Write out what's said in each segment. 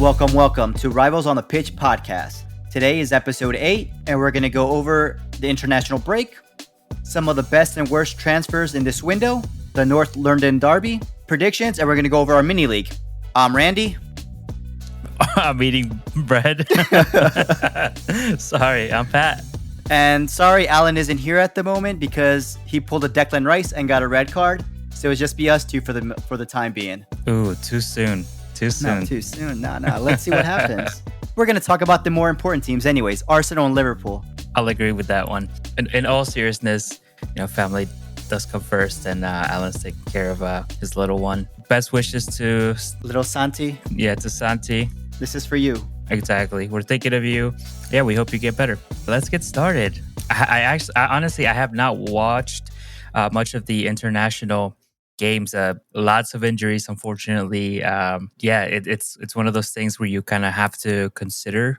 Welcome to Rivals on the Pitch podcast. Today is episode 8, and we're going to go over the international break, some of the best and worst transfers in this window, the North London Derby, predictions, and we're going to go over our mini league. I'm Randy. I'm eating bread. Sorry, I'm Pat. And sorry, Alan isn't here at the moment because he pulled a Declan Rice and got a red card. So it'll just be us two for the time being. Ooh, too soon. Not too soon. No. Let's see what happens. We're going to talk about the more important teams anyways, Arsenal and Liverpool. I'll agree with that one. In all seriousness, family does come first, and Alan's taking care of his little one. Best wishes to... Little Santi. Yeah, to Santi. This is for you. Exactly. We're thinking of you. Yeah, we hope you get better. Let's get started. I honestly have not watched much of the international games. Lots of injuries, unfortunately. It's one of those things where you kind of have to consider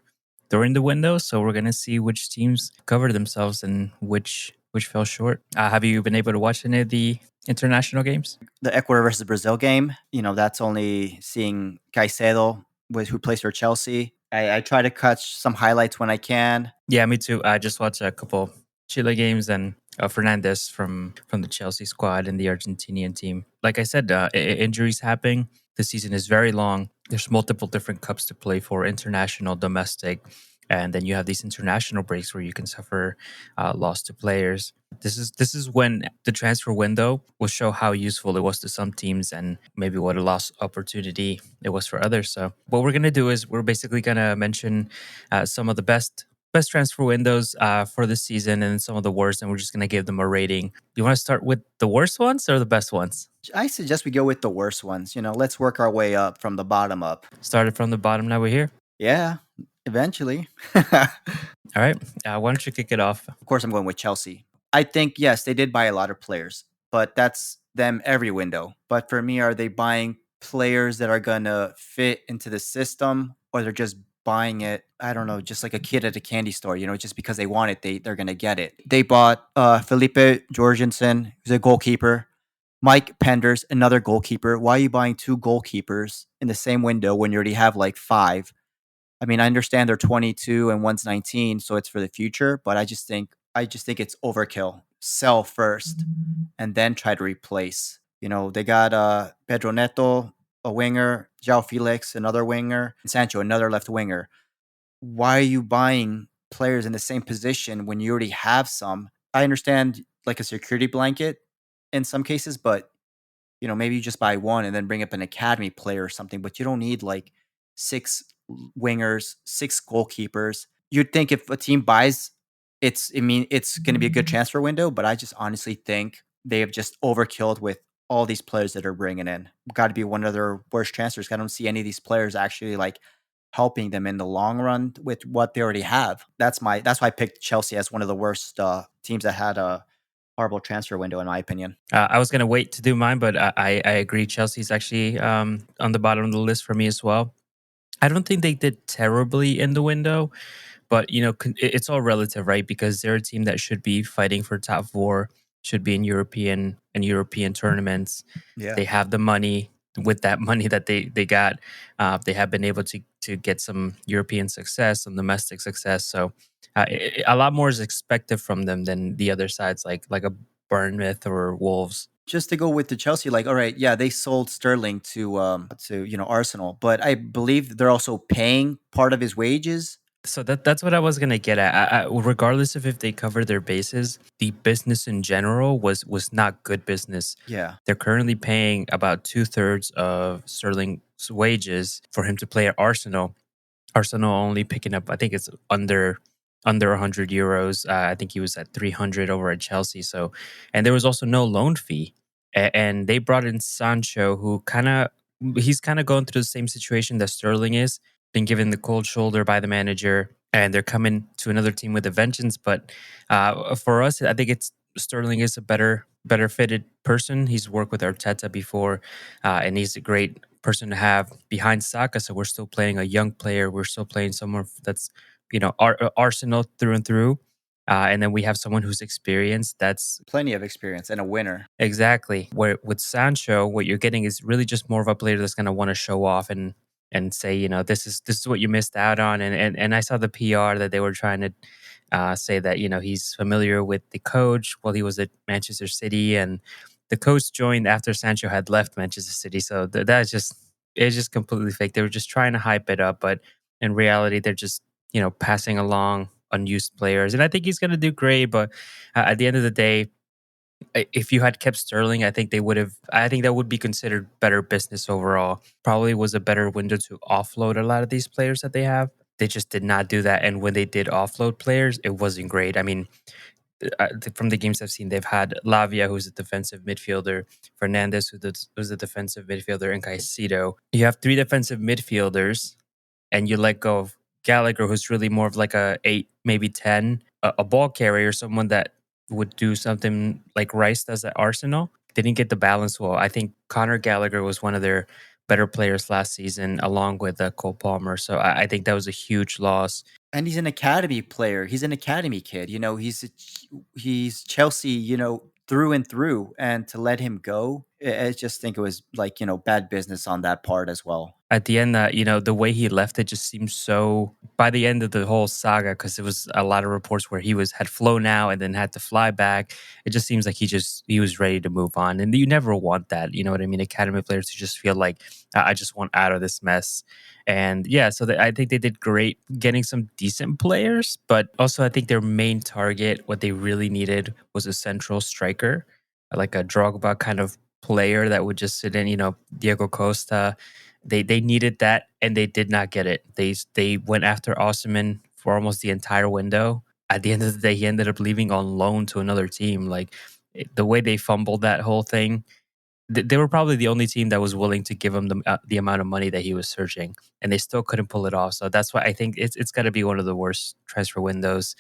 during the window. So we're gonna see which teams cover themselves and which fell short. Have you been able to watch any of the international games? The Ecuador versus Brazil game, that's only seeing Caicedo, who plays for Chelsea. I try to catch some highlights when I can. Yeah, me too. I just watched a couple Chile games and Fernandez from the Chelsea squad and the Argentinian team. Like I said, injuries happen. The season is very long. There's multiple different cups to play for, international, domestic, and then you have these international breaks where you can suffer loss to players. This is when the transfer window will show how useful it was to some teams and maybe what a lost opportunity it was for others. So what we're going to do is we're basically going to mention some of the best transfer windows for this season and some of the worst, and we're just going to give them a rating. You want to start with the worst ones or the best ones? I suggest we go with the worst ones. Let's work our way up from the bottom up. Started from the bottom, now we're here? Yeah, eventually. All right. Why don't you kick it off? Of course, I'm going with Chelsea. I think, yes, they did buy a lot of players, but that's them every window. But for me, are they buying players that are going to fit into the system, or they're just buying it, I don't know, just like a kid at a candy store, just because they want it, they're going to get it. They bought Felipe Jorgensen, who's a goalkeeper, Mike Penders, another goalkeeper. Why are you buying 2 goalkeepers in the same window when you already have like 5? I mean, I understand they're 22 and one's 19, so it's for the future, but I just think it's overkill. Sell first and then try to replace. They got Pedro Neto, a winger, João Felix, another winger, and Sancho, another left winger. Why are you buying players in the same position when you already have some? I understand like a security blanket in some cases, but maybe you just buy one and then bring up an academy player or something, but you don't need like 6 wingers, 6 goalkeepers. You'd think if a team buys, it's going to be a good transfer window, but I just honestly think they have just overkilled with all these players that are bringing in. Got to be one of their worst transfers. I don't see any of these players actually like helping them in the long run with what they already have. That's why I picked Chelsea as one of the worst teams that had a horrible transfer window, in my opinion. I was going to wait to do mine, but I agree. Chelsea's actually on the bottom of the list for me as well. I don't think they did terribly in the window, but it's all relative, right? Because they're a team that should be fighting for top 4, should be in European tournaments. Yeah. They have the money. With that money that they got, they have been able to get some European success, some domestic success. So a lot more is expected from them than the other sides, like a Bournemouth or Wolves. Just to go with the Chelsea, like, all right, yeah, they sold Sterling to Arsenal, but I believe they're also paying part of his wages. So that's what I was gonna get at. Regardless of if they cover their bases, the business in general was not good business. Yeah, They're currently paying about 2/3 of Sterling's wages for him to play at Arsenal. Arsenal only picking up, I think it's under 100 euros. I think he was at 300 over at Chelsea. So, and there was also no loan fee. And they brought in Sancho, who he's kind of going through the same situation that Sterling is, been given the cold shoulder by the manager, and they're coming to another team with a vengeance. But for us, I think Sterling is a better fitted person. He's worked with Arteta before, and he's a great person to have behind Saka. So we're still playing a young player. We're still playing someone that's Arsenal through and through. And then we have someone who's experienced. That's plenty of experience and a winner. Exactly. Where with Sancho, what you're getting is really just more of a player that's going to want to show off and and say, this is what you missed out on. And I saw the PR that they were trying to say that he's familiar with the coach while he was at Manchester City, and the coach joined after Sancho had left Manchester City. So that's just it's just completely fake. They were just trying to hype it up, but in reality, they're just passing along unused players. And I think he's going to do great, but at the end of the day, if you had kept Sterling, I think they would have. I think that would be considered better business overall. Probably was a better window to offload a lot of these players that they have. They just did not do that, and when they did offload players, it wasn't great. I mean, from the games I've seen, they've had Lavia, who's a defensive midfielder, Fernandez, who's a defensive midfielder, and Caicedo. You have three defensive midfielders, and you let go of Gallagher, who's really more of like a 8, maybe 10, a ball carrier, someone that would do something like Rice does at Arsenal. They didn't get the balance well. I think Connor Gallagher was one of their better players last season, along with Cole Palmer. So I think that was a huge loss. And he's an academy player. He's an academy kid. He's Chelsea, through and through. And to let him go, I just think it was like, bad business on that part as well. At the end, the way he left it just seems so. By the end of the whole saga, because there was a lot of reports where he had flown out and then had to fly back. It just seems like he was ready to move on, and you never want that. You know what I mean? Academy players who just feel like I just want out of this mess. And yeah, so I think they did great getting some decent players, but also I think their main target, what they really needed, was a central striker, like a Drogba kind of player that would just sit in. Diego Costa. They needed that, and they did not get it. They went after Osman for almost the entire window. At the end of the day, he ended up leaving on loan to another team. Like the way they fumbled that whole thing, they were probably the only team that was willing to give him the amount of money that he was searching, and they still couldn't pull it off. So that's why I think it's got to be one of the worst transfer windows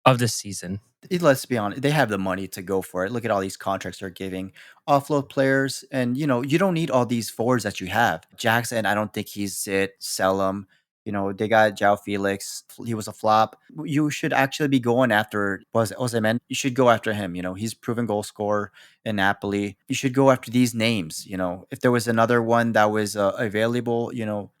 of the season. Let's be honest, they have the money to go for it. Look at all these contracts they're giving. Offload players, and you don't need all these forwards that you have. Jackson, I don't think he's it. Sell him. They got Jao Felix. He was a flop. You should actually be going after was Osimhen. You should go after him. He's proven goal scorer in Napoli. You should go after these names. If there was another one that was available,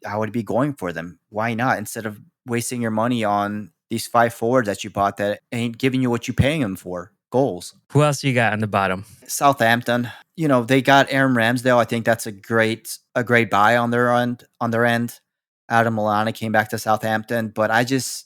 I would be going for them. Why not? Instead of wasting your money on these 5 forwards that you bought that ain't giving you what you're paying them for, goals. Who else you got on the bottom? Southampton, they got Aaron Ramsdale. I think that's a great buy on their end. Adam Lallana came back to Southampton, but I just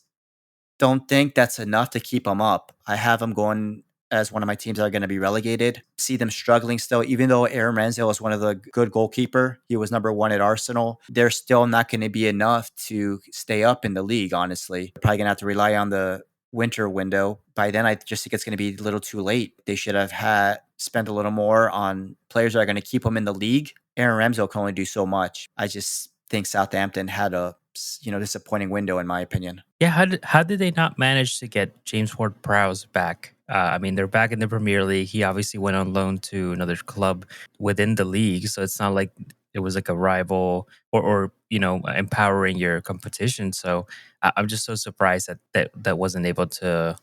don't think that's enough to keep them up. I have them going as one of my teams that are going to be relegated. See them struggling still, even though Aaron Ramsdale was one of the good goalkeeper. He was number 1 at Arsenal. They're still not going to be enough to stay up in the league, honestly. They're probably going to have to rely on the winter window. By then, I just think it's going to be a little too late. They should have spent a little more on players that are going to keep them in the league. Aaron Ramsdale can only do so much. I just think Southampton had a disappointing window, in my opinion. Yeah, how did they not manage to get James Ward-Prowse back? I mean, they're back in the Premier League. He obviously went on loan to another club within the league, so it's not like it was like a rival or empowering your competition. So I'm just so surprised that wasn't able to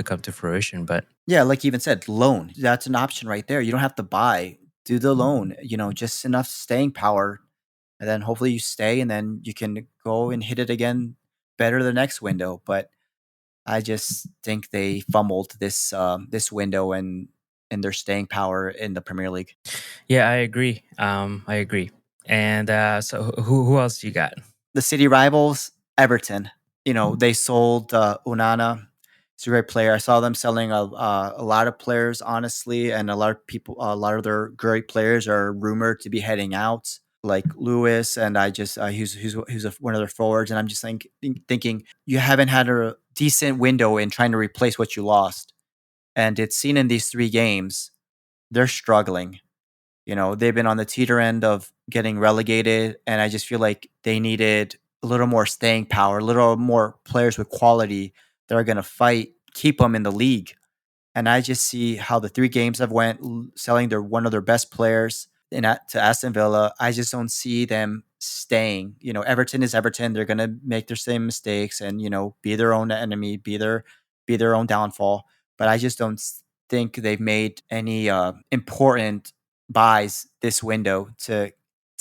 come to fruition. But Yeah, like you even said, loan. That's an option right there. You don't have to buy. Do the loan. Just enough staying power, and then hopefully you stay, and then you can go and hit it again better the next window. But I just think they fumbled this window and their staying power in the Premier League. yeah, I agree. I agree. And so who else you got? The city rivals, Everton. They sold Unana. He's a great player. I saw them selling a lot of players, honestly, and a lot of people, a lot of their great players are rumored to be heading out, like Lewis. And I just one of their forwards, and I'm just thinking you haven't had a decent window in trying to replace what you lost, and it's seen in these 3 games. They're struggling. They've been on the teeter end of getting relegated, and I just feel like they needed a little more staying power, a little more players with quality that are going to fight, keep them in the league. And I just see how the 3 games have went, selling one of their best players to Aston Villa. I just don't see them staying. Everton is Everton. They're going to make their same mistakes and be their own enemy, be their own downfall. But I just don't think they've made any important buys this window to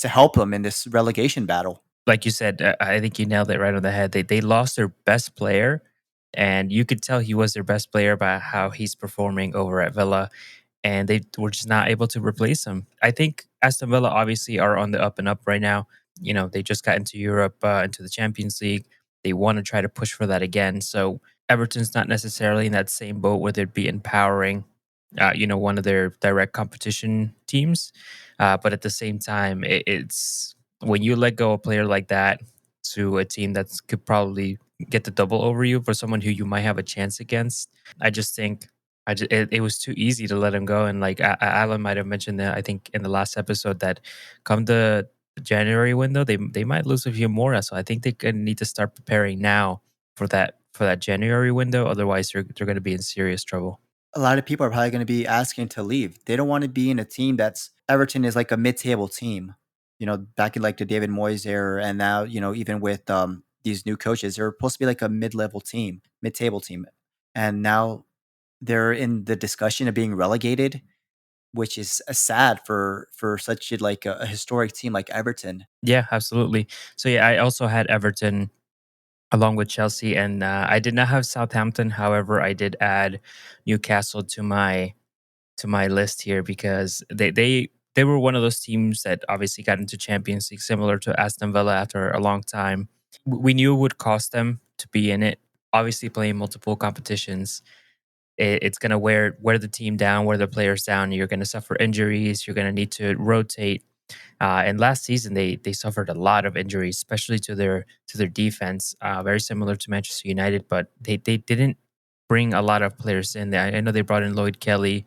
help them in this relegation battle. like you said, I think you nailed it right on the head. They lost their best player, and you could tell he was their best player by how he's performing over at Villa, and they were just not able to replace him. I think Aston Villa obviously are on the up and up right now. You know, they just got into Europe, into the Champions League. They want to try to push for that again. So Everton's not necessarily in that same boat where they'd be empowering, one of their direct competition teams. But at the same time, it's when you let go a player like that to a team that could probably get the double over you for someone who you might have a chance against. I just think it was too easy to let him go. And like Alan might have mentioned that I think in the last episode that come the January window, they might lose a few more. So I think they're gonna need to start preparing now for that January window. Otherwise, they're going to be in serious trouble. A lot of people are probably gonna be asking to leave. They don't wanna be in a team that's Everton is like a mid-table team. Back in, like, the David Moyes era, and now, even with, these new coaches, they're supposed to be like a mid-level team, mid-table team, and now they're in the discussion of being relegated, which is, sad for such a historic team like Everton. Yeah, absolutely. So yeah, I also had Everton along with Chelsea, and I did not have Southampton. However, I did add Newcastle to my list here because they were one of those teams that obviously got into Champions League, similar to Aston Villa after a long time. We knew it would cost them to be in it. Obviously, playing multiple competitions, it's going to wear the team down, wear the players down. You're going to suffer injuries. You're going to need to rotate. And last season, they suffered a lot of injuries, especially to their defense. Very similar to Manchester United, but they didn't bring a lot of players in there. I know they brought in Lloyd Kelly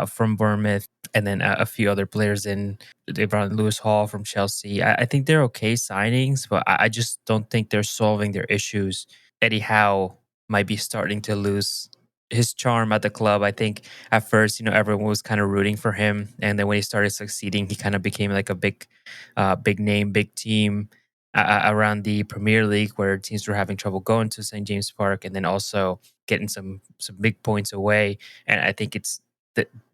from Bournemouth, and then a few other players in. They brought in Lewis Hall from Chelsea. I think they're okay signings, but I just don't think they're solving their issues. Eddie Howe might be starting to lose his charm at the club. I think at first, everyone was kind of rooting for him, and then when he started succeeding, he kind of became like a big name, big team around the Premier League, where teams were having trouble going to St James Park, and then also getting some big points away. And I think it's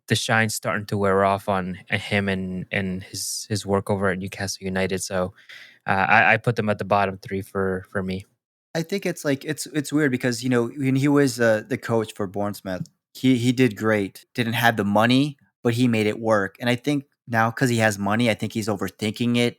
the shine's starting to wear off on him and his work over at Newcastle United. So I put them at the bottom three for me. I think it's like it's weird because, when he was, the coach for Bournemouth, he did great. Didn't have the money, but he made it work, and I think now because he has money, I think he's overthinking it,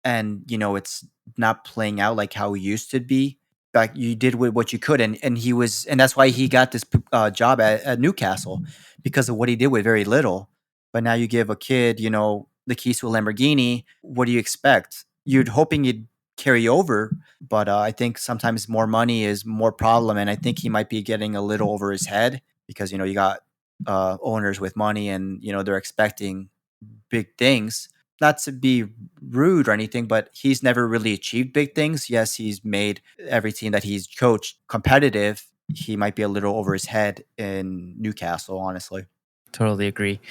and, it's not playing out like how he used to be. Back you did with what you could, and he was and that's why he got this job at Newcastle, because of what he did with very little. But now you give a kid, the keys to a Lamborghini, what do you expect? You'd hoping you'd carry over, but I think sometimes more money is more problem, and I think he might be getting a little over his head because, you got, owners with money, and, they're expecting big things. Not to be rude or anything, but he's never really achieved big things. Yes, he's made every team that he's coached competitive. He might be a little over his head in Newcastle, honestly. Totally agree.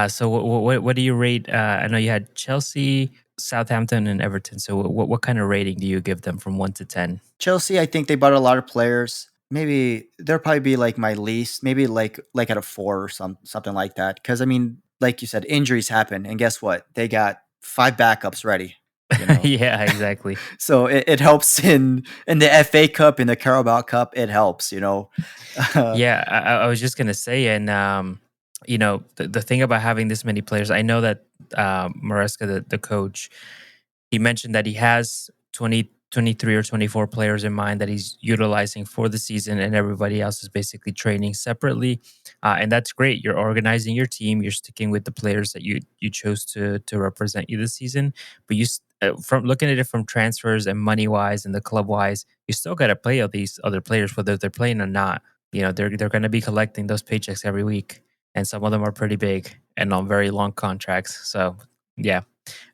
So what do you rate? I know you had Chelsea, Southampton, and Everton. So what kind of rating do you give them from 1 to 10? Chelsea, I think they bought a lot of players. Maybe they'll probably be like my least, maybe like at a 4 or something like that. Because I mean, like you said, injuries happen, and guess what? They got 5 backups ready. You know, Yeah, exactly. so it helps in the FA Cup, in the Carabao Cup. It helps, Uh, Yeah, I was just gonna say, and the thing about having this many players, I know that Maresca, the coach, he mentioned that he has 23 or 24 players in mind that he's utilizing for the season, and everybody else is basically training separately. And that's great. You're organizing your team. You're sticking with the players that you chose to represent you this season. But from looking at it from transfers and money wise and the club wise, you still got to play all these other players, whether they're playing or not. They're going to be collecting those paychecks every week, and some of them are pretty big and on very long contracts. So yeah,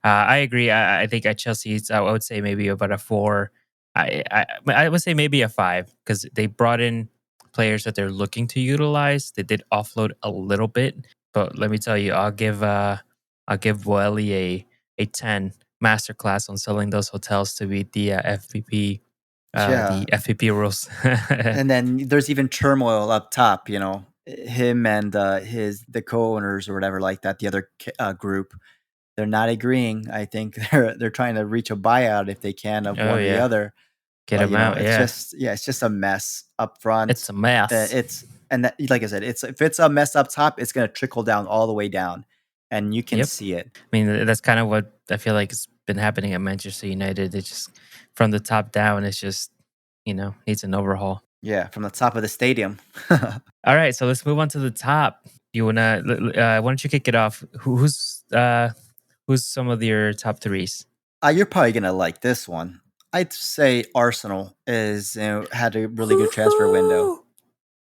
I agree. I think at Chelsea, I would say maybe about a 4. I would say maybe a 5 because they brought in players that they're looking to utilize. They did offload a little bit, but let me tell you, I'll give Boeli a 10 masterclass on selling those hotels to beat the yeah. the FPP rules. And then there's even turmoil up top, him and the co-owners or whatever like that, the other group. they're not agreeing. I think they're trying to reach a buyout if they can of Oh one or the yeah, other. get But, him out. it's Yeah, just yeah, it's just a mess up front. it's a mess. It's and that like I said, it's if it's a mess up top, it's gonna trickle down all the way down, and you can Yep. see it. I mean, that's kind of what I feel like has been happening at Manchester United. It's just from the top down. It's just needs an overhaul. Yeah, from the top of the stadium. All right, so let's move on to the top. You wanna? Why don't you kick it off? Who's some of your top threes? You're probably gonna like this one. I'd say Arsenal is had a really good transfer window. Woo-hoo!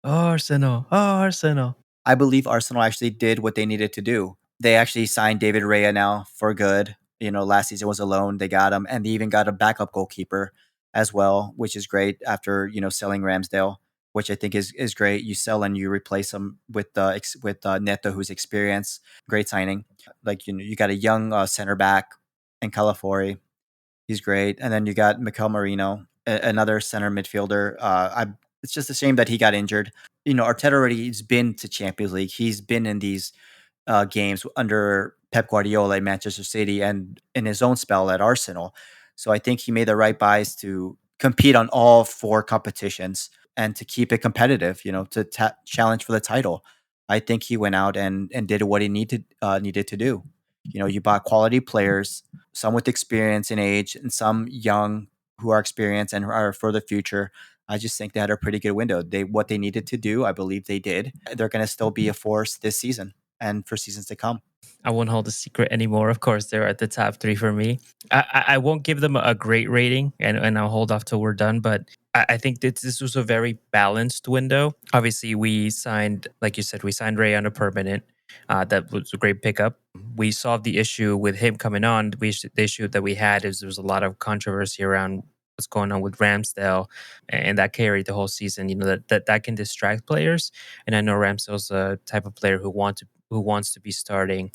Arsenal, Arsenal. I believe Arsenal actually did what they needed to do. They actually signed David Raya now for good. Last season was a loan. They got him, and they even got a backup goalkeeper as well, which is great after selling Ramsdale, which I think is great. You sell and you replace him with Neto, who's experienced. Great signing. Like you got a young center back in Calafiori. He's great, and then you got Mikel Marino, another center midfielder. It's just a shame that he got injured. Arteta already's been to Champions League. He's been in these games under Pep Guardiola at Manchester City and in his own spell at Arsenal. So I think he made the right buys to compete on all four competitions and to keep it competitive. To challenge for the title. I think he went out and did what he needed to do. You bought quality players, some with experience and age, and some young who are experienced and are for the future. I just think they had a pretty good window. What they needed to do, I believe they did. They're going to still be a force this season and for seasons to come. I won't hold a secret anymore. Of course, they're at the top three for me. I won't give them a great rating, and I'll hold off till we're done. But I think that this was a very balanced window. Obviously, we signed, like you said, we signed Ray on a permanent. That was a great pickup. We solved the issue with him coming on. The issue that we had is there was a lot of controversy around what's going on with Ramsdale, and that carried the whole season. That can distract players, and I know Ramsdale's a type of player who wants to be starting.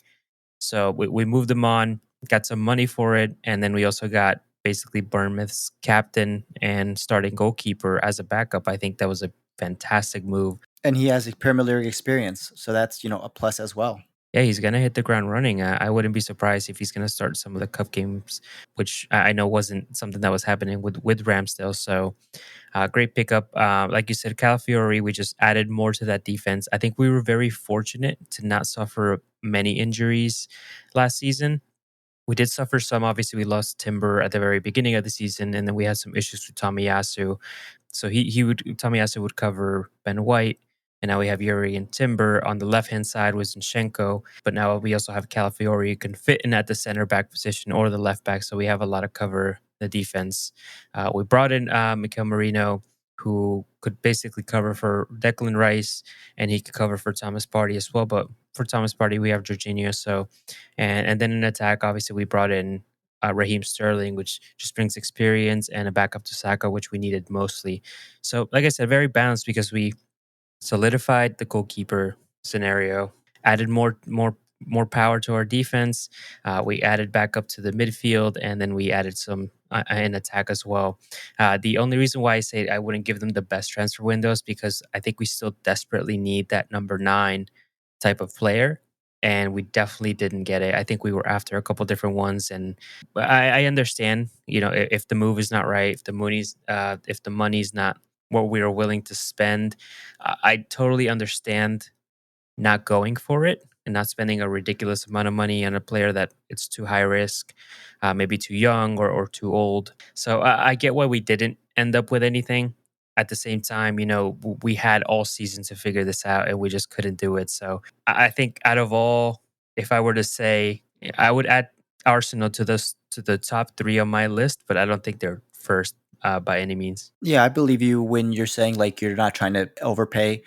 So we moved him on, got some money for it, and then we also got basically Bournemouth's captain and starting goalkeeper as a backup. I think that was a fantastic move. And he has a Premier League experience, so that's a plus as well. Yeah, he's gonna hit the ground running. I wouldn't be surprised if he's gonna start some of the cup games, which I know wasn't something that was happening with Ramsdale. So great pickup. Like you said, Calafiori, we just added more to that defense. I think we were very fortunate to not suffer many injuries last season. We did suffer some. Obviously, we lost Timber at the very beginning of the season, and then we had some issues with Tomiyasu. So Tomiyasu would cover Ben White, and now we have Yuri and Timber on the left hand side with Zinchenko. But now we also have Calafiori who can fit in at the center back position or the left back. So we have a lot of cover the defense. We brought in Mikel Marino, who could basically cover for Declan Rice, and he could cover for Thomas Partey as well. But for Thomas Partey, we have Jorginho. So and then in attack, obviously, we brought in Raheem Sterling, which just brings experience and a backup to Saka, which we needed mostly. So, like I said, very balanced because we solidified the goalkeeper scenario, added more power to our defense. We added back up to the midfield, and then we added some in attack as well. The only reason why I say I wouldn't give them the best transfer windows because I think we still desperately need that number 9 type of player. And we definitely didn't get it. I think we were after a couple different ones, and I understand. If the move is not right, if the money's not what we are willing to spend, I totally understand not going for it and not spending a ridiculous amount of money on a player that it's too high risk, maybe too young or too old. So I get why we didn't end up with anything. At the same time, we had all season to figure this out and we just couldn't do it. So I think out of all, if I were to say, I would add Arsenal to the top 3 on my list, but I don't think they're first by any means. Yeah, I believe you when you're saying like you're not trying to overpay.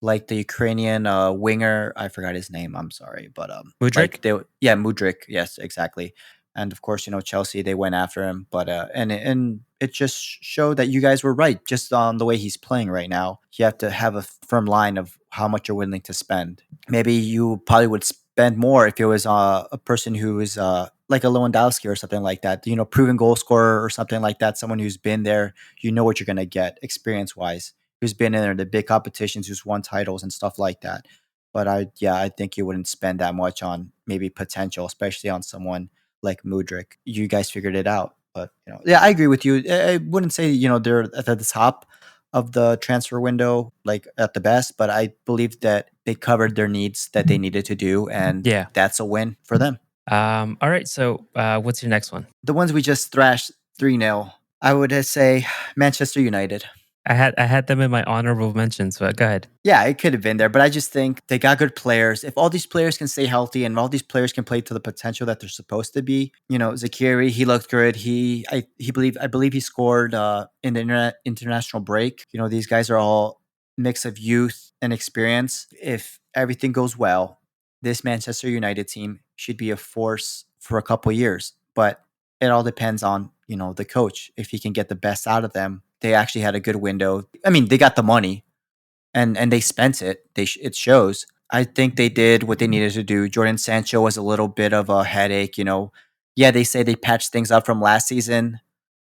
Like the Ukrainian winger, I forgot his name. I'm sorry, but Mudrik? like yeah, Mudrik. Yes, exactly. And of course, Chelsea they went after him, but and it just showed that you guys were right, just on the way he's playing right now. You have to have a firm line of how much you're willing to spend. Maybe you probably would spend more if it was a person who is like a Lewandowski or something like that. Proven goal scorer or something like that. Someone who's been there. You know what you're gonna get experience wise, who's been in there, the big competitions, who's won titles and stuff like that. But I think you wouldn't spend that much on maybe potential, especially on someone like Mudryk. You guys figured it out, but yeah, I agree with you. I wouldn't say they're at the top of the transfer window, like at the best, but I believe that they covered their needs that they needed to do, and Yeah. that's a win for them. All right. So, what's your next one? The ones we just thrashed 3-0, I would say Manchester United. I had them in my honorable mentions, but go ahead. Yeah, it could have been there, but I just think they got good players. If all these players can stay healthy and all these players can play to the potential that they're supposed to be, Zakiri, he looked good. I believe he scored in the international break. These guys are all mix of youth and experience. If everything goes well, this Manchester United team should be a force for a couple years. But it all depends on the coach if he can get the best out of them. They actually had a good window. I mean, they got the money and they spent it. It shows. I think they did what they needed to do. Jordan Sancho was a little bit of a headache. Yeah, they say they patched things up from last season,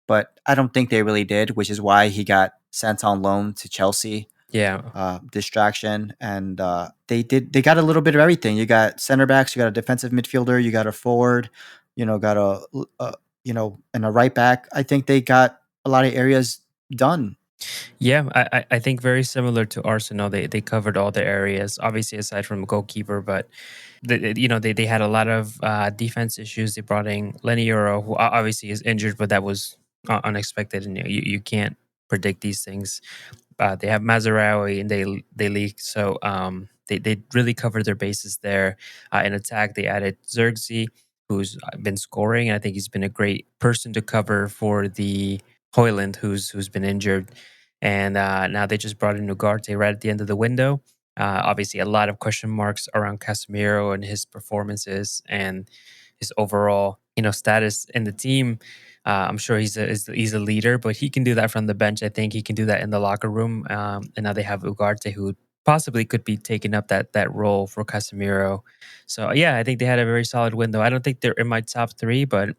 but I don't think they really did, which is why he got sent on loan to Chelsea. Yeah. Distraction, and they got a little bit of everything. You got center backs, you got a defensive midfielder, you got a forward, got and a right back. I think they got a lot of areas done. Yeah, I think very similar to Arsenal. They covered all the areas, obviously aside from goalkeeper, but they had a lot of defense issues. They brought in Lenny Euro, who obviously is injured, but that was unexpected, and you can't predict these things. They have Mazarawi and they leak, so they really covered their bases there. In attack, they added Zirkzee, who's been scoring, and I think he's been a great person to cover for the Hoyland, who's been injured. And now they just brought in Ugarte right at the end of the window. Obviously, a lot of question marks around Casemiro and his performances and his overall status in the team. I'm sure he's a leader, but he can do that from the bench. I think he can do that in the locker room. And now they have Ugarte, who possibly could be taking up that role for Casemiro. So yeah, I think they had a very solid window. I don't think they're in my top three, but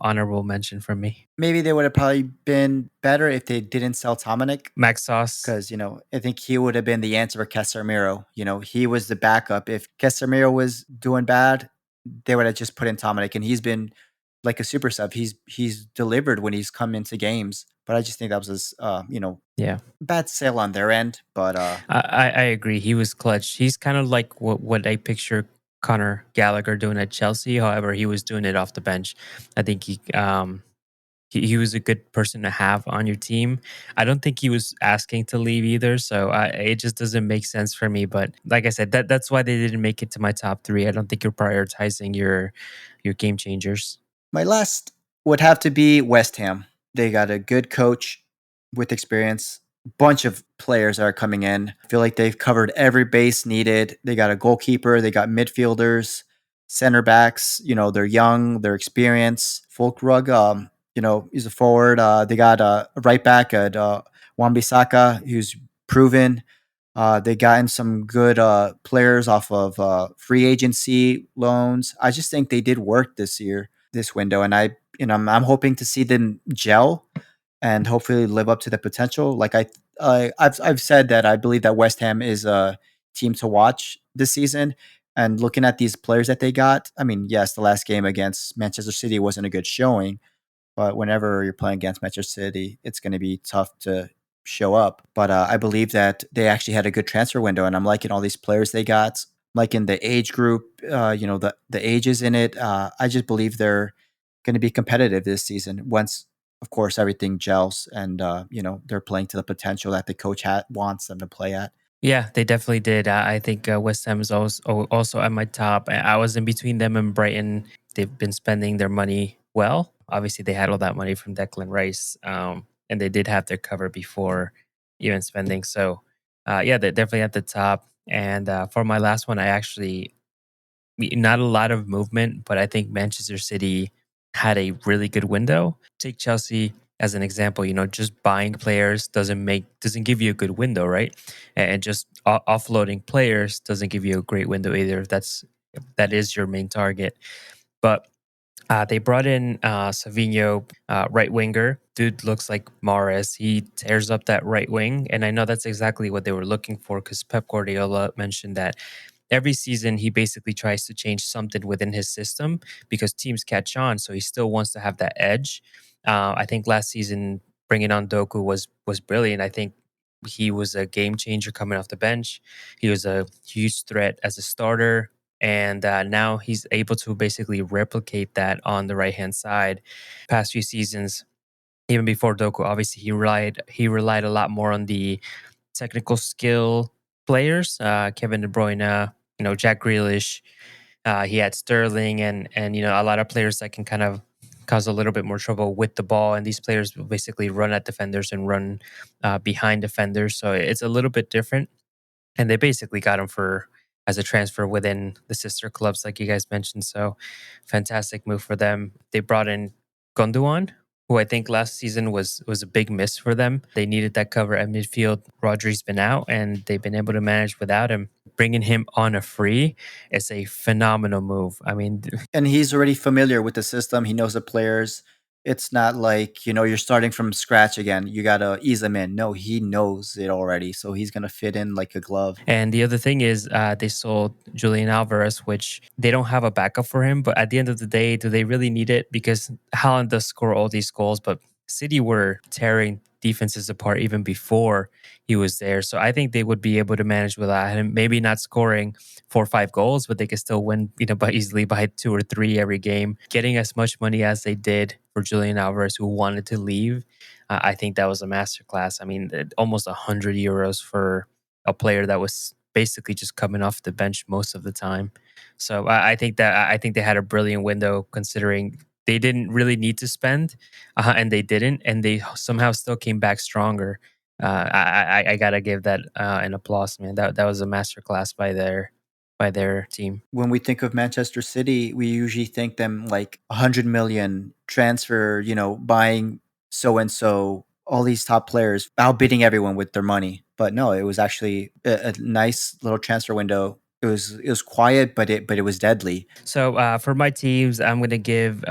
honorable mention from me. Maybe they would have probably been better if they didn't sell Dominic, Max Sauce. because I think he would have been the answer for Casemiro. He was the backup. If Casemiro was doing bad, they would have just put in Dominic, and he's been like a super sub. He's delivered when he's come into games, but I just think that was Yeah. bad sale on their end. But I agree. He was clutch. He's kind of like what I picture Connor Gallagher doing at Chelsea. However, he was doing it off the bench. I think he was a good person to have on your team. I don't think he was asking to leave either, so it just doesn't make sense for me. But like I said, that's why they didn't make it to my top three. I don't think you're prioritizing your game changers. my last would have to be West Ham. They got a good coach with experience. Bunch of players that are coming in. I feel like they've covered every base needed. They got a goalkeeper, they got midfielders, center backs. They're young, they're experienced. Fulkrug, he's a forward. They got a right back at Wan-Bissaka, who's proven. They gotten some good players off of free agency loans. I just think they did work this year, this window, and I'm hoping to see them gel and hopefully live up to the potential. Like I've said that I believe that West Ham is a team to watch this season. And looking at these players that they got, I mean, yes, the last game against Manchester City wasn't a good showing, but whenever you're playing against Manchester City, it's going to be tough to show up. But I believe that they actually had a good transfer window, and I'm liking all these players they got. Like in the age group, the ages in it. I just believe they're going to be competitive this season. Once, of course, everything gels, and they're playing to the potential that the coach wants them to play at. Yeah, they definitely did. I think West Ham is also at my top. I was in between them and Brighton. They've been spending their money well. Obviously, they had all that money from Declan Rice, and they did have their cover before even spending. So, yeah, they're definitely at the top. And for my last one, I actually not a lot of movement, but I think Manchester City had a really good window. Take Chelsea as an example. Just buying players doesn't give you a good window, right? And just offloading players doesn't give you a great window either. If that is your main target. But they brought in Savinho, right winger. Dude looks like Mahrez. He tears up that right wing, and I know that's exactly what they were looking for because Pep Guardiola mentioned that every season he basically tries to change something within his system because teams catch on. So he still wants to have that edge. I think last season bringing on Doku was brilliant. I think he was a game changer coming off the bench. He was a huge threat as a starter, and now he's able to basically replicate that on the right hand side. Past few seasons, even before Doku, obviously he relied a lot more on the technical skill players, Kevin De Bruyne, Jack Grealish. He had Sterling and a lot of players that can kind of cause a little bit more trouble with the ball. And these players will basically run at defenders and run behind defenders. So it's a little bit different. And they basically got him for as a transfer within the sister clubs, like you guys mentioned. So fantastic move for them. They brought in Gondwan, who I think last season was a big miss for them. They needed that cover at midfield. Rodri's been out, and they've been able to manage without him. Bringing him on a free is a phenomenal move. I mean, And he's already familiar with the system. He knows the players. It's not like, you're starting from scratch again. You got to ease him in. No, he knows it already. So he's going to fit in like a glove. and the other thing is, they sold Julian Alvarez, which they don't have a backup for him. But at the end of the day, do they really need it? Because Haaland does score all these goals, but City were tearing defenses apart even before he was there. So I think they would be able to manage without him. Maybe not scoring 4 or 5 goals, but they could still win, by easily by 2 or 3 every game. Getting as much money as they did for Julian Alvarez, who wanted to leave, I think that was a masterclass. I mean, almost €100 for a player that was basically just coming off the bench most of the time. So I think they had a brilliant window considering they didn't really need to spend, and they didn't, and they somehow still came back stronger. I gotta give that an applause, man. That was a masterclass by their team. When we think of Manchester City, we usually think them like 100 million transfer, buying so and so, all these top players, outbidding everyone with their money. But no, it was actually a nice little transfer window. It was quiet, but it was deadly. So for my teams, I'm going to give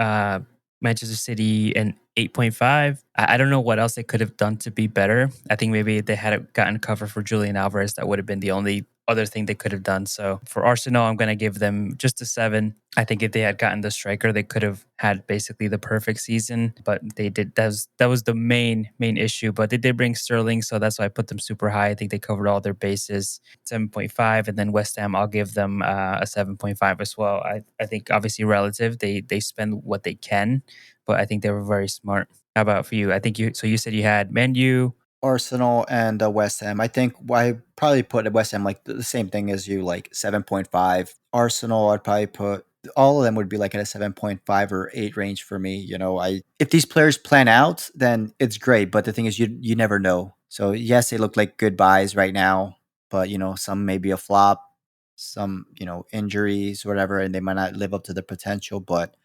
Manchester City an 8.5. I don't know what else they could have done to be better. I think maybe if they had gotten cover for Julian Alvarez, that would have been the only other thing they could have done. So for Arsenal, I'm going to give them just a 7. I think if they had gotten the striker, they could have had basically the perfect season, but they did. That was the main issue. But they did bring Sterling, so that's why I put them super high. I think they covered all their bases. 7.5, and then West Ham, I'll give them a 7.5 as well. I think obviously relative, they spend what they can, but I think they were very smart. How about for you? I think you said you had Man U. Arsenal and West Ham. I think I probably put West Ham like the same thing as you, like 7.5. Arsenal, I'd probably put all of them would be like at a 7.5 or 8 range for me. I if these players plan out, then it's great. But the thing is, you never know. So yes, they look like good buys right now, but some may be a flop, some injuries, whatever, and they might not live up to the potential. But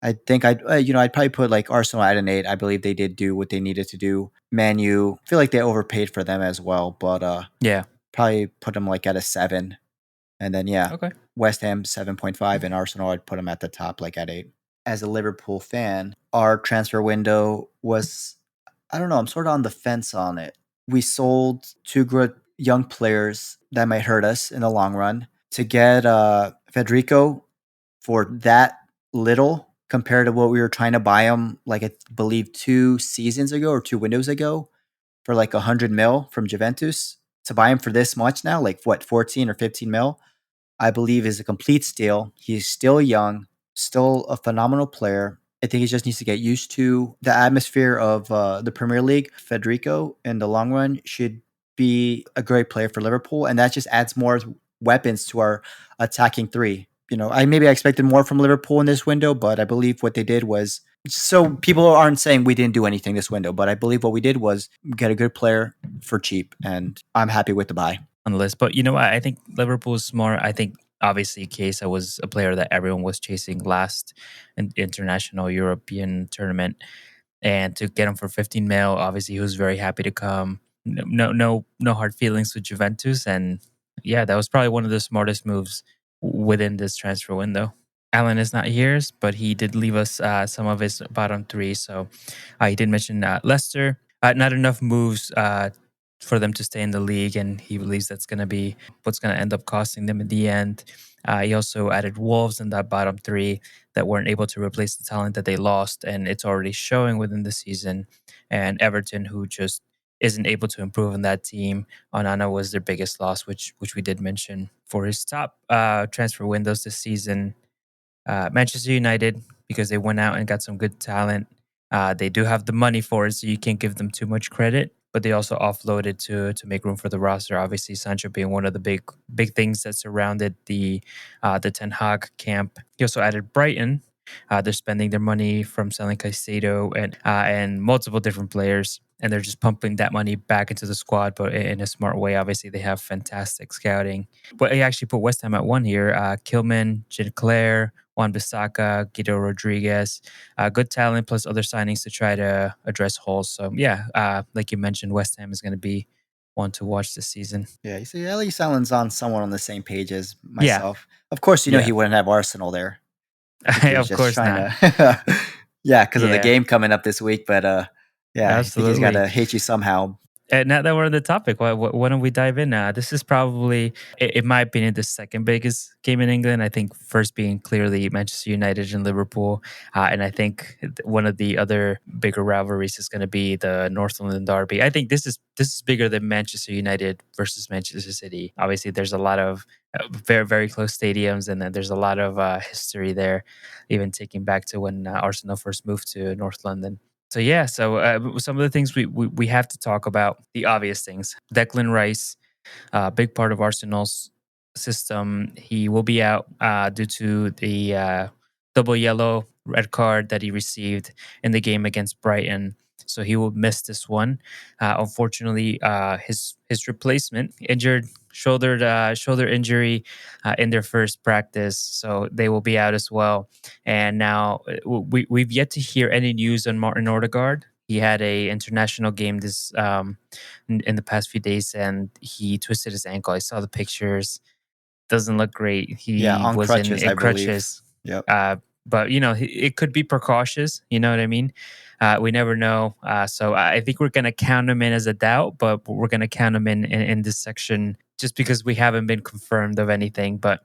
I think I'd probably put like Arsenal at an 8. I believe they did do what they needed to do. Man U, I feel like they overpaid for them as well, but Yeah. probably put them like at a 7. And then yeah, Okay. West Ham 7.5, and Arsenal I'd put them at the top like at 8. As a Liverpool fan, our transfer window was, I don't know, I'm sort of on the fence on it. We sold 2 good young players that might hurt us in the long run to get Federico for that little compared to what we were trying to buy him, like I believe 2 seasons ago or 2 windows ago, for like 100 mil from Juventus. To buy him for this much now, like what, 14 or 15 mil, I believe is a complete steal. He's still young, still a phenomenal player. I think he just needs to get used to the atmosphere of the Premier League. Federico, in the long run, should be a great player for Liverpool, and that just adds more weapons to our attacking three. I expected more from Liverpool in this window, but I believe what they did was, so people aren't saying we didn't do anything this window, but I believe what we did was get a good player for cheap, and I'm happy with the buy. On the list. But you know what? I think Liverpool is smart. I think obviously Chiesa was a player that everyone was chasing last in international European tournament, and to get him for 15 mil, obviously he was very happy to come. No hard feelings with Juventus, and yeah, that was probably one of the smartest moves within this transfer window. Alan is not here, but he did leave us some of his bottom 3. So he did mention Leicester. Not enough moves for them to stay in the league, and he believes that's going to be what's going to end up costing them in the end. He also added Wolves in that bottom three that weren't able to replace the talent that they lost, and it's already showing within the season. And Everton, who just isn't able to improve in that team. Onana was their biggest loss, which we did mention. For his top transfer windows this season, Manchester United, because they went out and got some good talent. They do have the money for it, so you can't give them too much credit. But they also offloaded to make room for the roster. Obviously, Sancho being one of the big things that surrounded the Ten Hag camp. He also added Brighton. They're spending their money from selling Caicedo and multiple different players, and they're just pumping that money back into the squad, but in a smart way. Obviously, they have fantastic scouting. But he actually put West Ham at one here. Kilman, Sinclair, Juan Bissaka, Guido Rodriguez, good talent plus other signings to try to address holes. So yeah, like you mentioned, West Ham is going to be one to watch this season. Yeah, you see, at least Alan's on someone on the same page as Yeah, myself. Of course, yeah, he wouldn't have Arsenal there. I think he was of just course trying not. to, yeah, because of the Yeah, game coming up this week. But yeah, I think he's got absolutely. to hate you somehow. And now that we're on the topic, why don't we dive in? This is probably, in my opinion, the second biggest game in England. I think first being clearly Manchester United and Liverpool. And I think one of the other bigger rivalries is going to be the North London Derby. I think this is bigger than Manchester United versus Manchester City. Obviously, there's a lot of very, very close stadiums, and then there's a lot of history there, even taking back to when Arsenal first moved to North London. So yeah, some of the things we have to talk about, the obvious things. Declan Rice, a big part of Arsenal's system. He will be out due to the double yellow red card that he received in the game against Brighton. So he will miss this one. Unfortunately, his replacement injured shoulder injury in their first practice, so they will be out as well. And now we've yet to hear any news on Martin Odegaard. He had a international game this in the past few days, and he twisted his ankle. I saw the pictures. Doesn't look great. Yeah, He on was crutches, in I believe. crutches. Yep. But it could be precautious. You know what I mean? We never know. So I think we're gonna count him in as a doubt, but we're gonna count him in this section just because we haven't been confirmed of anything. But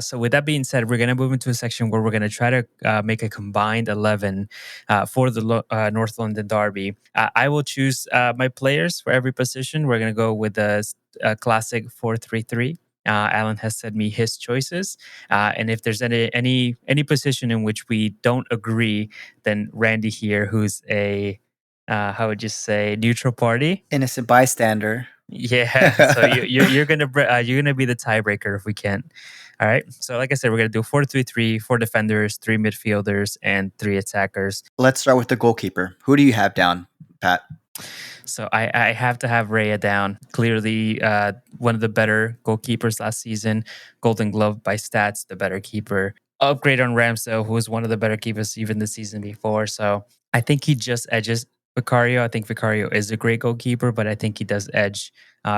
so with that being said, we're going to move into a section where we're going to try to make a combined 11 for the North London Derby. I will choose my players for every position. We're going to go with a classic 4-3-3. Alan has said me his choices, and if there's any position in which we don't agree, then Randy here, who's a how would you say neutral party? Innocent bystander. Yeah, so you're gonna be the tiebreaker if we can't. All right. So like I said, we're gonna do 4-3-3, four defenders, three midfielders, and three attackers. Let's start with the goalkeeper. Who do you have down, Pat? So I have to have Raya down. Clearly, one of the better goalkeepers last season. Golden Glove by stats, the better keeper. Upgrade on Ramsdale, who was one of the better keepers even the season before. So I think he just edges Vicario. I think Vicario is a great goalkeeper, but I think he does edge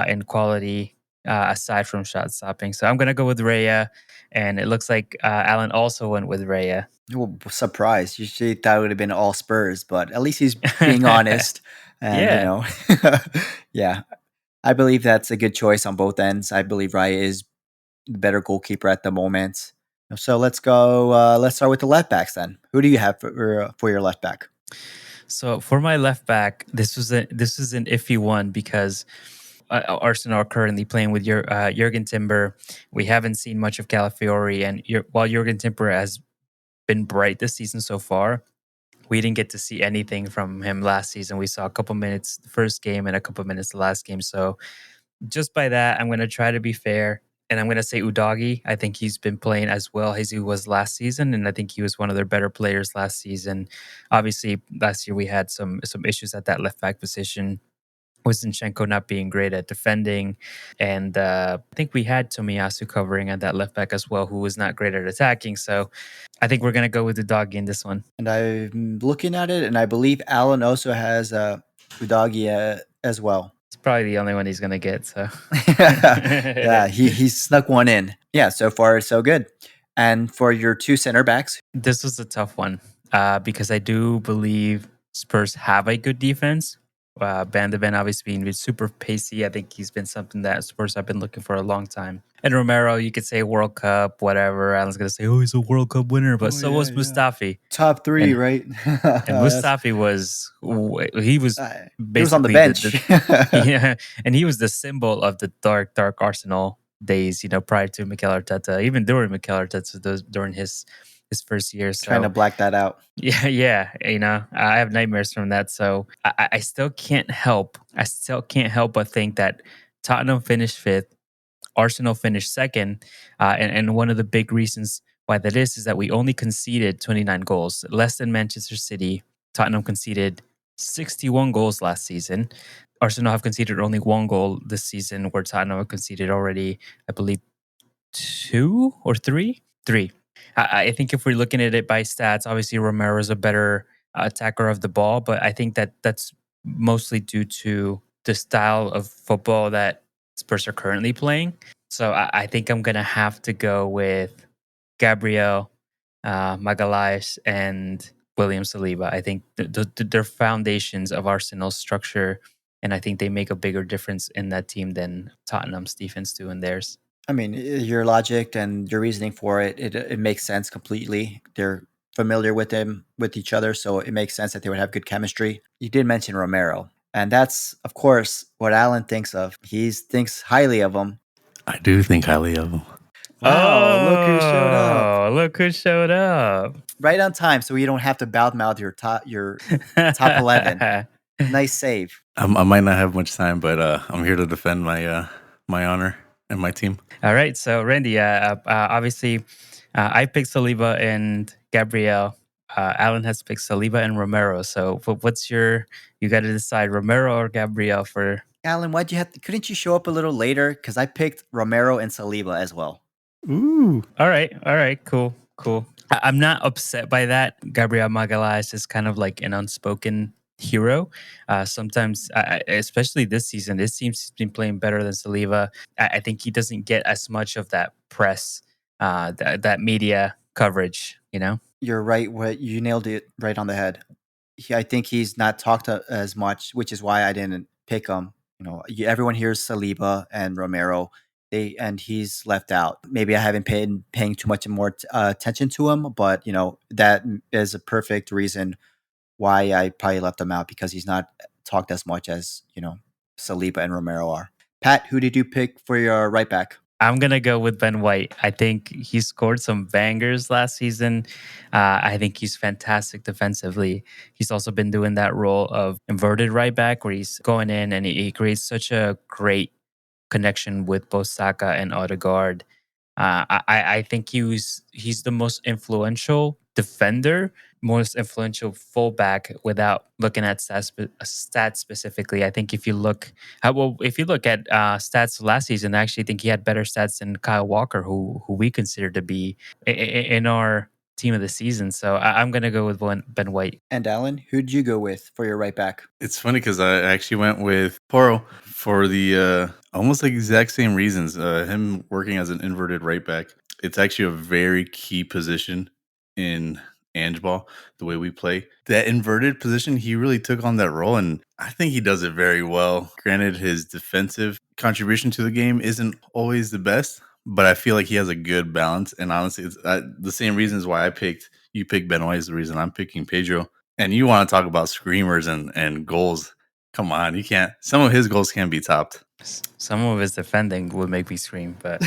in quality aside from shot stopping. So I'm going to go with Raya. And it looks like Alan also went with Raya. Well, surprise. Usually thought it would have been all Spurs, but at least he's being honest. And, Yeah. yeah, I believe that's a good choice on both ends. I believe Raya is the better goalkeeper at the moment. So let's go. Let's start with the left backs then. Who do you have for your left back? So for my left back, this was an iffy one because Arsenal are currently playing with Jurgen Timber. We haven't seen much of Calafiori, and while Jurgen Timber has been bright this season so far, we didn't get to see anything from him last season. We saw a couple minutes the first game and a couple minutes the last game. So just by that, I'm going to try to be fair. And I'm going to say Udagi. I think he's been playing as well as he was last season. And I think he was one of their better players last season. Obviously, last year we had some issues at that left back position with Zinchenko not being great at defending. And I think we had Tomiyasu covering at that left back as well, who was not great at attacking. So I think we're going to go with Udagi in this one. And I'm looking at it, and I believe Alan also has Udagi as well. It's probably the only one he's going to get. So Yeah, he snuck one in. Yeah, so far so good. And for your two center backs, this was a tough one because I do believe Spurs have a good defense. Van de Ven obviously being super pacey. I think he's been something that Spurs have been looking for a long time. And Romero, you could say World Cup, whatever. Alan's gonna say, oh, he's a World Cup winner, but Oh so yeah, was yeah. Mustafi. Top three, And right? and That's, Mustafi he was he was on the basically the bench. yeah, and he was the symbol of the dark Arsenal days. Prior to Mikel Arteta, even during Mikel Arteta, during his first year. Trying to So black that out. yeah, yeah. I have nightmares from that. So I still can't help. I still can't help but think that Tottenham finished fifth, Arsenal finished second, and one of the big reasons why that is that we only conceded 29 goals, less than Manchester City. Tottenham conceded 61 goals last season. Arsenal have conceded only one goal this season, where Tottenham have conceded already, I believe, two or three. Three. I think if we're looking at it by stats, obviously Romero is a better attacker of the ball, but I think that's mostly due to the style of football that Spurs are currently playing. So I think I'm gonna have to go with Gabriel, Magalhaes, and William Saliba. I think they're foundations of Arsenal's structure, and I think they make a bigger difference in that team than Tottenham's defense do in theirs. I mean, your logic and your reasoning for it makes sense completely. They're familiar with each other, so it makes sense that they would have good chemistry. You did mention Romero, and that's of course what Alan thinks of. He thinks highly of him. I do think highly of him. Wow, look who showed up. Oh, look who showed up. Right on time, so you don't have to mouth your top 11. Nice save. I might not have much time, but I'm here to defend my honor and my team. All right. So, Randy, obviously, I picked Saliba and Gabriel. Alan has picked Saliba and Romero. So, you got to decide Romero or Gabriel for. Alan, couldn't you show up a little later? Because I picked Romero and Saliba as well. Ooh. All right. Cool. I'm not upset by that. Gabriel Magalhaes is kind of like an unspoken hero. Sometimes, especially this season, it seems he's been playing better than Saliba. I think he doesn't get as much of that press, that media coverage. You're right. You nailed it right on the head. I think he's not talked as much, which is why I didn't pick him. Everyone hears Saliba and Romero, and he's left out. Maybe I haven't paying too much more attention to him, but that is a perfect reason why I probably left him out, because he's not talked as much as Saliba and Romero are. Pat, who did you pick for your right back? I'm going to go with Ben White. I think he scored some bangers last season. I think he's fantastic defensively. He's also been doing that role of inverted right back, where he's going in and he creates such a great connection with both Saka and Odegaard. I think he's the most influential defender, most influential fullback without looking at stats specifically. I think if you look at stats last season, I actually think he had better stats than Kyle Walker, who we consider to be in our team of the season. So I'm going to go with Ben White. And Alan, who did you go with for your right back? It's funny because I actually went with Poro for the almost like exact same reasons. Him working as an inverted right back. It's actually a very key position in Ange Ball, the way we play. That inverted position, he really took on that role, and I think he does it very well. Granted, his defensive contribution to the game isn't always the best, but I feel like he has a good balance. And honestly, it's the same reasons why you picked Ben White is the reason I'm picking Pedro. And you want to talk about screamers and goals. Come on, you can't. Some of his goals can be topped. Some of his defending would make me scream, but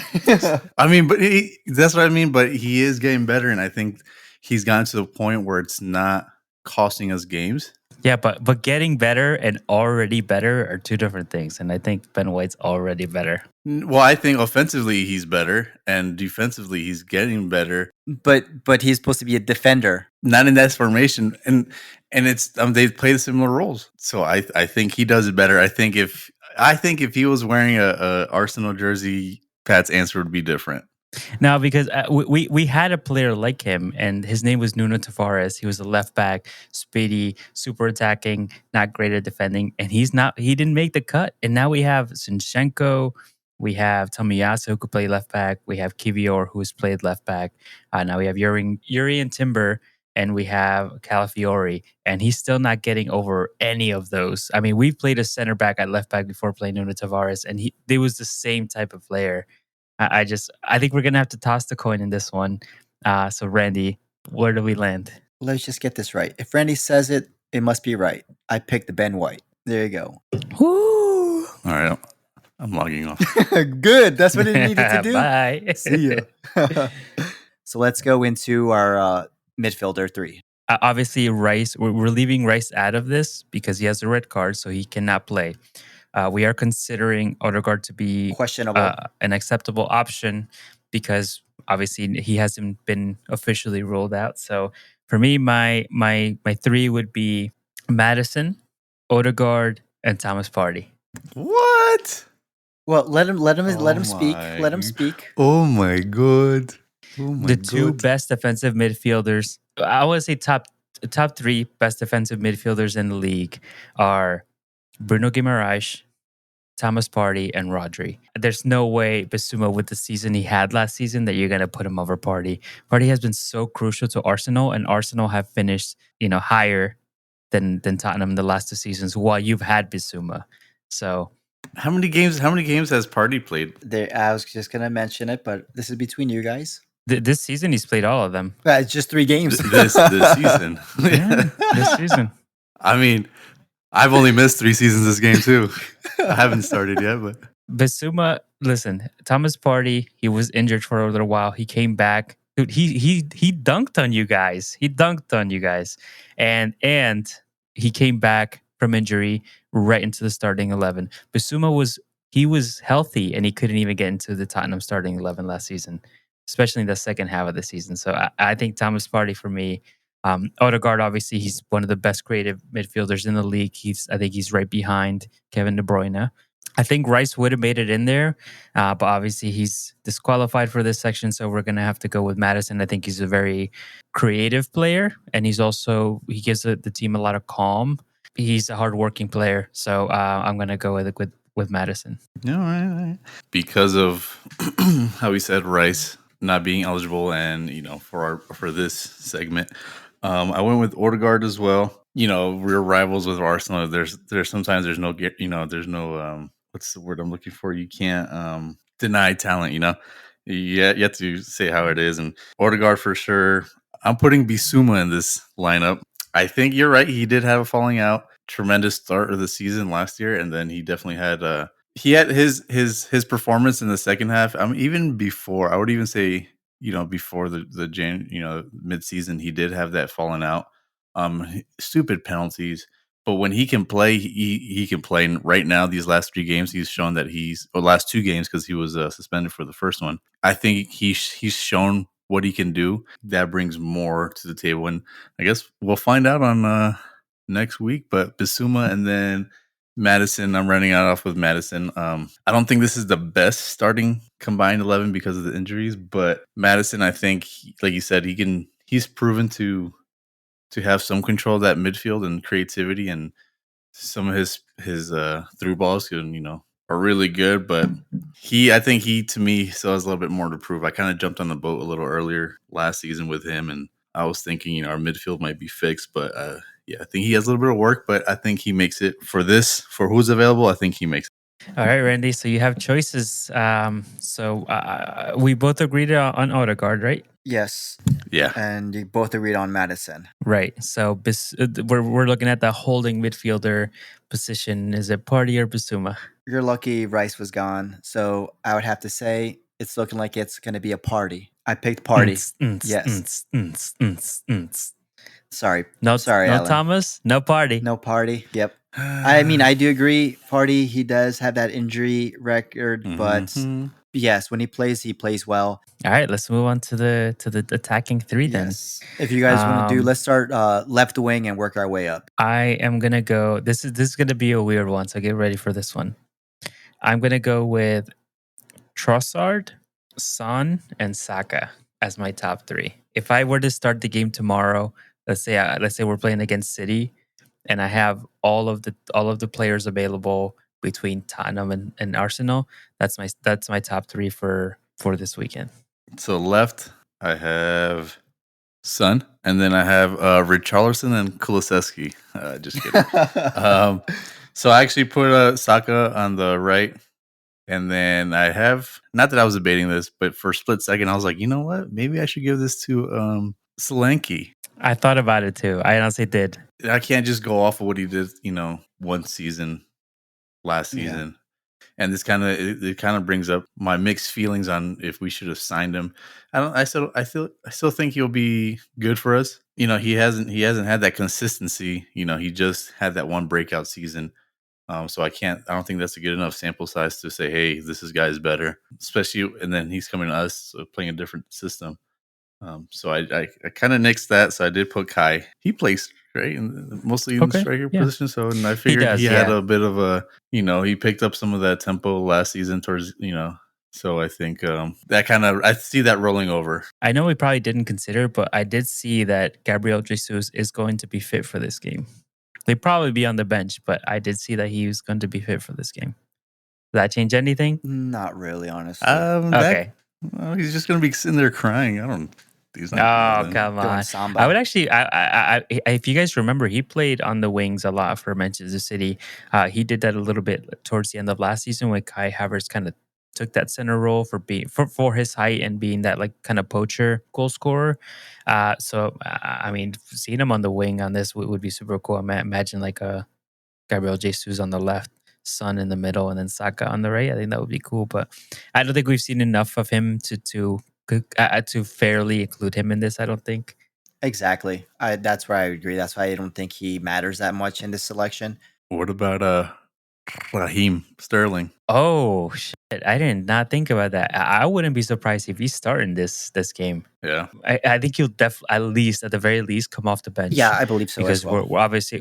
I mean, but that's what I mean. But he is getting better, and I think he's gotten to the point where it's not costing us games. yeah, but getting better and already better are two different things, and I think Ben White's already better. Well, I think offensively he's better, and defensively he's getting better. But he's supposed to be a defender. Not in that formation, and it's they play the similar roles. So I think he does it better. I think if he was wearing a Arsenal jersey, Pat's answer would be different. Now, because we had a player like him, and his name was Nuno Tavares. He was a left back, speedy, super attacking, not great at defending, and he didn't make the cut. And now we have Zinchenko, we have Tomiyasu who could play left back, we have Kivior who's played left back. Now we have Yuri and Timber. and we have Calafiori, and he's still not getting over any of those. I mean, we've played a center back at left back before playing Nuno Tavares, and he was the same type of player. I think we're gonna have to toss the coin in this one. So Randy, where do we land? Let's just get this right. If Randy says it, it must be right. I picked the Ben White. There you go. Woo! All right, I'm logging off. Good. That's what it needed to do. Bye. See ya. So let's go into our midfielder 3. Obviously, Rice. We're leaving Rice out of this because he has a red card, so he cannot play. We are considering Odegaard to be Questionable. an acceptable option because obviously he hasn't been officially ruled out. So for me, my 3 would be Madison, Odegaard, and Thomas Partey. What? Well, let him speak. my- Let him speak. Oh my god. Oh my The 2 best defensive midfielders. I want to say top 3 best defensive midfielders in the league are Bruno Guimaraes, Thomas Partey, and Rodri. There's no way Bissouma, with the season he had last season, that you're going to put him over Partey. Partey has been so crucial to Arsenal, and Arsenal have finished, higher than Tottenham the last 2 seasons while you've had Bissouma. So How many games has Partey played? I was just gonna mention it, but this is between you guys. this season he's played all of them. It's just 3 games. This season. Yeah, this season. I mean, I've only missed 3 seasons this game too. I haven't started yet, but Bissouma, listen, Thomas Partey, he was injured for a little while. He came back. Dude, he dunked on you guys. And he came back from injury right into the starting 11. Bissouma was healthy and he couldn't even get into the Tottenham starting 11 last season, especially in the second half of the season. So I think Thomas Partey for me. Odegaard, obviously, he's one of the best creative midfielders in the league. I think he's right behind Kevin De Bruyne. I think Rice would have made it in there, but obviously he's disqualified for this section, so we're going to have to go with Madison. I think he's a very creative player, and he gives the team a lot of calm. He's a hardworking player, so I'm going to go with Madison. all right. Because of how we said Rice not being eligible, and for this segment, I went with Odegaard as well. We're rivals with Arsenal. There's sometimes there's no what's the word I'm looking for? You can't deny talent. You have to say how it is. And Odegaard for sure. I'm putting Bissouma in this lineup. I think you're right. He did have a falling out. Tremendous start of the season last year, and then he definitely had his performance in the second half. Even before, I would even say before the mid season, he did have that falling out. Stupid penalties. But when he can play, he can play. And right now, these last 3 games, he's shown that last 2 games because he was suspended for the first one. I think he's shown what he can do. That brings more to the table, and I guess we'll find out on next week. But Bissouma and then Madison, I'm running out off with Madison. I don't think this is the best starting combined 11 because of the injuries, but Madison, I think, like you said, he's proven to have some control of that midfield and creativity, and some of his through balls are really good. But I think he to me still has a little bit more to prove. I kind of jumped on the boat a little earlier last season with him, and I was thinking our midfield might be fixed, but yeah, I think he has a little bit of work, but I think he makes it for who's available. I think he makes it. All right, Randy. So you have choices. So we both agreed on Odegaard, right? Yes. Yeah. And you both agreed on Madison. Right. So we're looking at the holding midfielder position. Is it Partey or Bissouma? You're lucky Rice was gone, so I would have to say it's looking like it's going to be a Partey. I picked Partey. Yes. Sorry. No, sorry, no Alan. Thomas, no Partey. No Partey. Yep. I mean, I do agree. Partey, he does have that injury record, but yes, when he plays well. All right, let's move on to the attacking 3 then. Yes. If you guys want to let's start left wing and work our way up. I am gonna go. This is gonna be a weird one, so get ready for this one. I'm gonna go with Trossard, Son, and Saka as my top 3. If I were to start the game tomorrow, let's say we're playing against City, and I have all of the players available between Tottenham and Arsenal, that's my top 3 for this weekend. So left, I have Son, and then I have Richarlison and Kulusevski. Just kidding. So I actually put Saka on the right, and then I have, not that I was debating this, but for a split second I was like, you know what? Maybe I should give this to Solanke. I thought about it too. I honestly did. I can't just go off of what he did, one season last season. And this kind of it kind of brings up my mixed feelings on if we should have signed him. I still think he'll be good for us. He hasn't had that consistency. He just had that one breakout season. So I don't think that's a good enough sample size to say, hey, this guy's better. Especially, and then he's coming to us, so playing a different system. So I kind of nixed that. So I did put Kai. He plays right, mostly in the striker position. So, and I figured he had a bit of a, he picked up some of that tempo last season towards, So I think that I see that rolling over. I know we probably didn't consider, but I did see that Gabriel Jesus is going to be fit for this game. They'd probably be on the bench, but I did see that he was going to be fit for this game. Does that change anything? Not really, honestly. Okay. He's just going to be sitting there crying. He's not. Oh, come on! I would actually. I if you guys remember, he played on the wings a lot for Manchester City. He did that a little bit towards the end of last season when Kai Havertz kind of took that center role for his height and being that like kind of poacher goal scorer. So I mean, seeing him on the wing on this would be super cool. Imagine like a Gabriel Jesus on the left, Son in the middle, and then Saka on the right. I think that would be cool. But I don't think we've seen enough of him to fairly include him in this. I don't think. Exactly. That's where I agree. That's why I don't think he matters that much in this selection. What about Raheem Sterling? Oh shit! I did not think about that. I wouldn't be surprised if he's starting this game. Yeah, I think he'll definitely, at the very least, come off the bench. Yeah, I believe so. Because as well.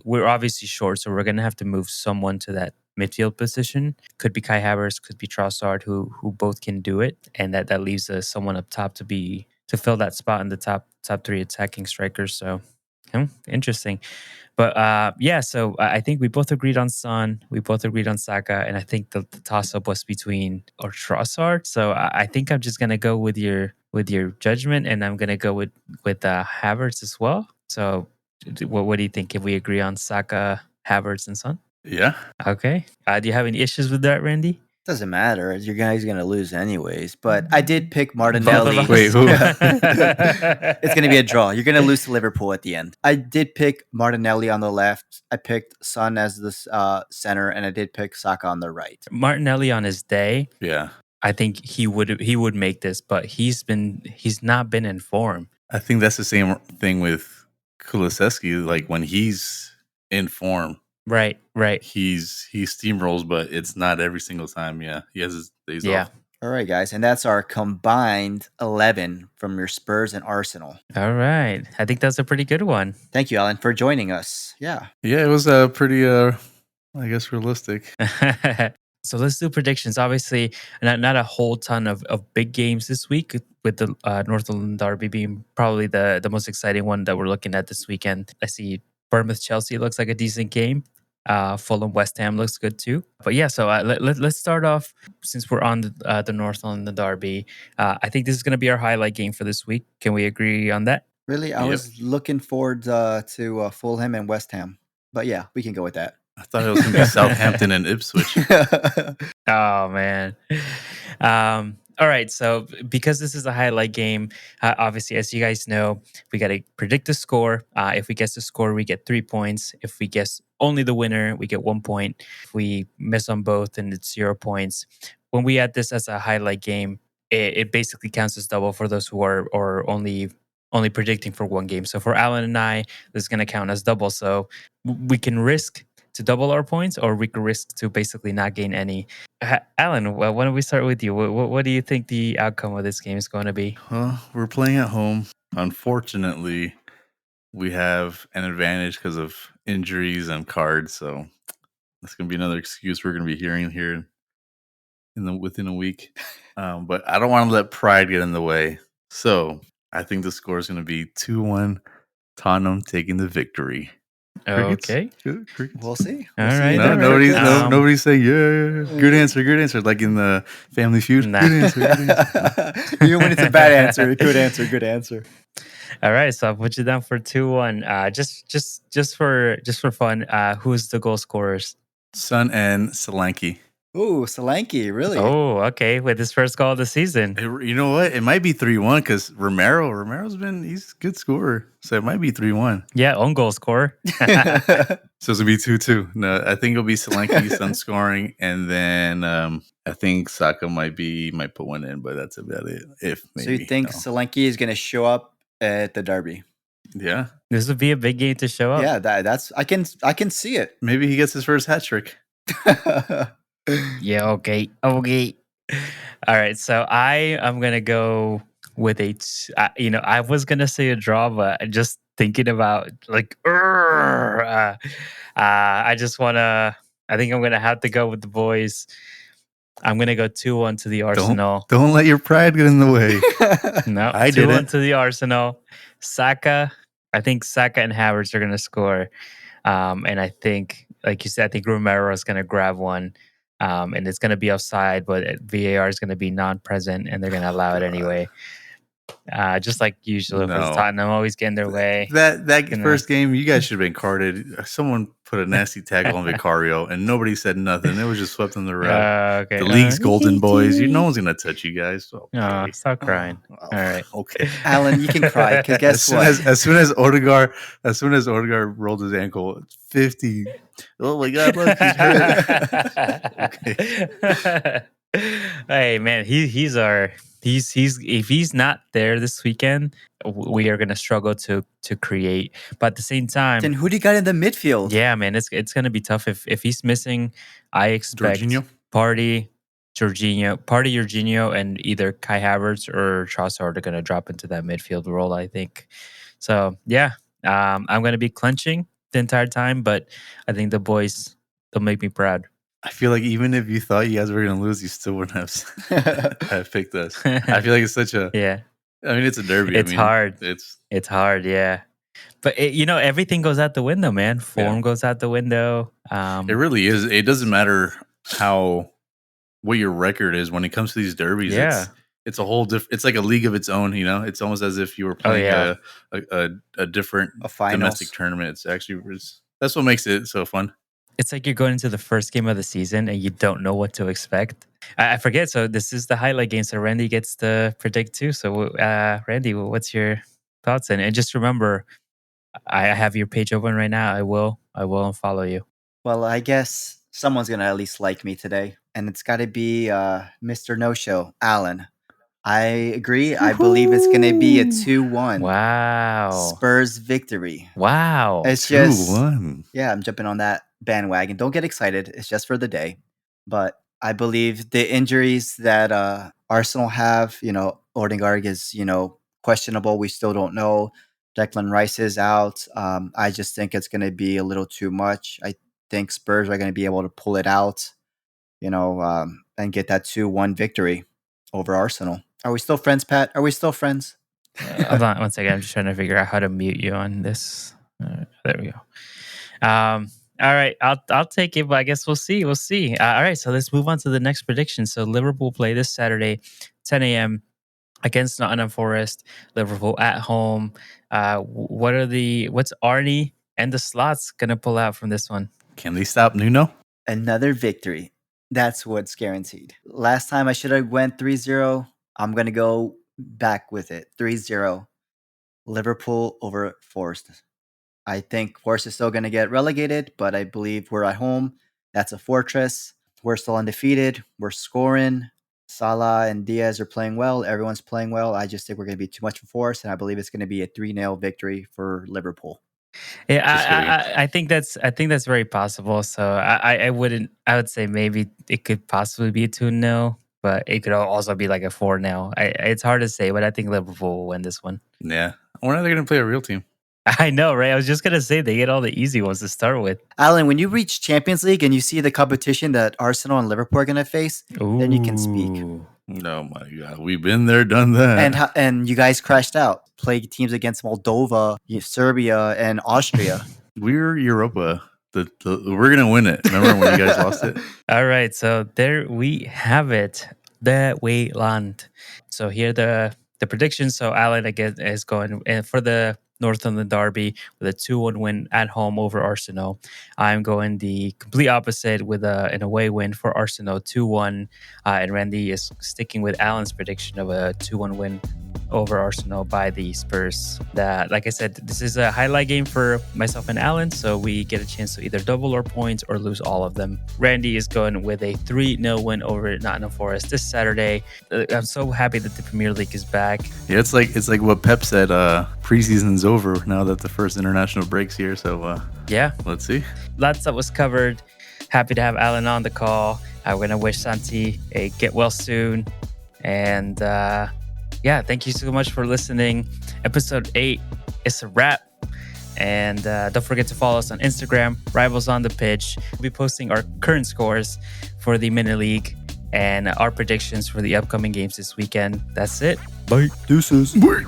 we're obviously short, so we're gonna have to move someone to that midfield position. Could be Kai Havertz, could be Trossard, who both can do it, and that leaves someone up top to fill that spot in the top three attacking strikers. So, interesting. But so I think we both agreed on Son, we both agreed on Saka, and I think the toss-up was between or Trossard. So I think I'm just gonna go with your judgment, and I'm gonna go with Havertz as well. So what do you think? If we agree on Saka, Havertz, and Son? Yeah. Okay. Do you have any issues with that, Randy? Doesn't matter. Your guy's going to lose anyways. But I did pick Martinelli. Wait, who? It's going to be a draw. You're going to lose to Liverpool at the end. I did pick Martinelli on the left. I picked Son as the center, and I did pick Saka on the right. Martinelli on his day. Yeah. I think he would make this, but he's not been in form. I think that's the same thing with Kulusevski. Like when he's in form. Right. He steamrolls, but it's not every single time. Yeah, he has his days off. All right, guys, and that's our combined 11 from your Spurs and Arsenal. All right, I think that's a pretty good one. Thank you, Alan, for joining us. Yeah, it was pretty, I guess, realistic. So let's do predictions. Obviously, not a whole ton of big games this week, with the North London Derby being probably the most exciting one that we're looking at this weekend. I see Bournemouth-Chelsea looks like a decent game. Fulham-West Ham looks good too. But yeah, so let's start off, since we're on the North London Derby. I think this is going to be our highlight game for this week. Can we agree on that? Really? I was looking forward to Fulham and West Ham. But yeah, we can go with that. I thought it was going to be Southampton and Ipswich. Oh, man. All right, so because this is a highlight game, obviously, as you guys know, we got to predict the score. If we guess the score, we get 3 points. If we guess only the winner, we get 1 point. If we miss on both, then it's 0 points. When we add this as a highlight game, it basically counts as double for those who are only predicting for one game. So for Alan and I, this is going to count as double. So we can risk to double our points, or we could risk to basically not gain any. Alan, why don't we start with you? What do you think the outcome of this game is going to be? We're playing at home. Unfortunately, we have an advantage because of injuries and cards. So that's going to be another excuse we're going to be hearing here within a week. But I don't want to let pride get in the way. So I think the score is going to be 2-1, Tottenham taking the victory. Okay. Crickets. We'll see. All right. No, nobody's saying, yeah. Good answer. Like in the Family Feud. Nah. Good answer. Even when it's a bad answer, good answer. All right, so I'll put you down for 2-1. Just for fun. Who's the goal scorers? Son and Solanke. Ooh, Solanke, really? Oh, okay, with his first goal of the season. You know what? It might be 3-1 because Romero's he's a good scorer. So it might be 3-1. Yeah, own goal scorer. So it's gonna be 2-2. No, I think it'll be Solanke, Son scoring, and then I think Saka might put one in, but that's about it. If maybe. So you think Solanke is going to show up at the Derby? Yeah. This would be a big game to show up. Yeah, that's I can see it. Maybe he gets his first hat trick. Yeah, okay. All right, so I am gonna go with I was gonna say a draw, but just thinking about like, I just wanna. I think I'm gonna have to go with the boys. I'm gonna go 2-1 to the Arsenal. Don't let your pride get in the way. No, I 2-1 didn't. to the Arsenal. Saka, I think Saka and Havertz are gonna score, and I think, like you said, I think Romero is gonna grab one. And it's going to be offside, but VAR is going to be non-present, and they're going to allow it anyway. Just like usual, because Tottenham always get in their way. That first game, you guys should have been carded. Someone put a nasty tackle on Vicario, and nobody said nothing. It was just swept on the rug. Okay. The league's golden boys. No one's gonna touch you guys. Okay. Stop crying. All right. Okay, Alan, you can cry because guess what? As soon as Odegaard rolled his ankle, 50. Oh my God! Look, he's hurt. Okay. Hey man, he's if he's not there this weekend, we are gonna struggle to create. But at the same time, Then who do you got in the midfield? yeah, man, it's gonna be tough if he's missing. I expect Partey, Jorginho, and either Kai Havertz or Trossard are gonna drop into that midfield role, I think. So yeah, I'm gonna be clenching the entire time, but I think the boys, they'll make me proud. I feel like even if you thought you guys were going to lose, you still wouldn't have picked us. I feel like it's such a I mean, it's a derby. It's hard. It's hard, yeah. But everything goes out the window, man. Form goes out the window. It really is. It doesn't matter what your record is when it comes to these derbies. Yeah. It's a whole different. It's like a league of its own. It's almost as if you were playing a different domestic tournament. It's actually that's what makes it so fun. It's like you're going into the first game of the season and you don't know what to expect. I forget. So this is the highlight game. So Randy gets to predict too. So Randy, what's your thoughts? And just remember, I have your page open right now. I will unfollow you. Well, I guess someone's gonna at least like me today, and it's got to be Mr. No Show, Alan. I agree. I believe it's gonna be a 2-1. Wow. Spurs victory. Wow. It's just 2-1. Yeah, I'm jumping on that bandwagon. Don't get excited. It's just for the day. But I believe the injuries that Arsenal have, Odegaard is, questionable. We still don't know. Declan Rice is out. I just think it's going to be a little too much. I think Spurs are going to be able to pull it out, and get that 2-1 victory over Arsenal. Are we still friends, Pat? Are we still friends? Hold on one second. I'm just trying to figure out how to mute you on this. There we go. All right, I'll take it, but I guess we'll see. All right, so let's move on to the next prediction. So Liverpool play this Saturday, 10 a.m. against Nottingham Forest. Liverpool at home. What's Arnie and the Slots gonna pull out from this one? Can they stop Nuno? Another victory. That's what's guaranteed. Last time I should have went 3-0. I'm gonna go back with it. 3-0. Liverpool over Forest. I think Forest is still going to get relegated, but I believe we're at home. That's a fortress. We're still undefeated. We're scoring. Salah and Diaz are playing well. Everyone's playing well. I just think we're going to be too much for Forest, and I believe it's going to be a 3-0 victory for Liverpool. Yeah, I think that's very possible. So I would say maybe it could possibly be a 2-0, but it could also be like a 4-0. It's hard to say, but I think Liverpool will win this one. Yeah. When are they going to play a real team? I know, right? I was just going to say they get all the easy ones to start with. Alan, when you reach Champions League and you see the competition that Arsenal and Liverpool are going to face, then you can speak. Oh my God. We've been there, done that. And you guys crashed out. Played teams against Moldova, Serbia, and Austria. We're Europa. We're going to win it. Remember when you guys lost it? All right. So there we have it. The Wayland. So here the the predictions. So Alan again is going for the Northumberland Derby with a 2-1 win at home over Arsenal. I'm going the complete opposite with an away win for Arsenal, 2-1. And Randy is sticking with Alan's prediction of a 2-1 win over Arsenal by the Spurs. Like I said, this is a highlight game for myself and Alan, so we get a chance to either double our points or lose all of them. Randy is going with a 3-0 win over Nottingham Forest this Saturday. I'm so happy that the Premier League is back. Yeah, it's like what Pep said. Preseason's over now that the first international break's here. So yeah, let's see. Lots that was covered. Happy to have Alan on the call. I'm gonna wish Santi a get well soon, and yeah, thank you so much for listening. Episode 8 is a wrap. And don't forget to follow us on Instagram, Rivals on the Pitch. We'll be posting our current scores for the Mini League and our predictions for the upcoming games this weekend. That's it. Bye. Deuces. Bye.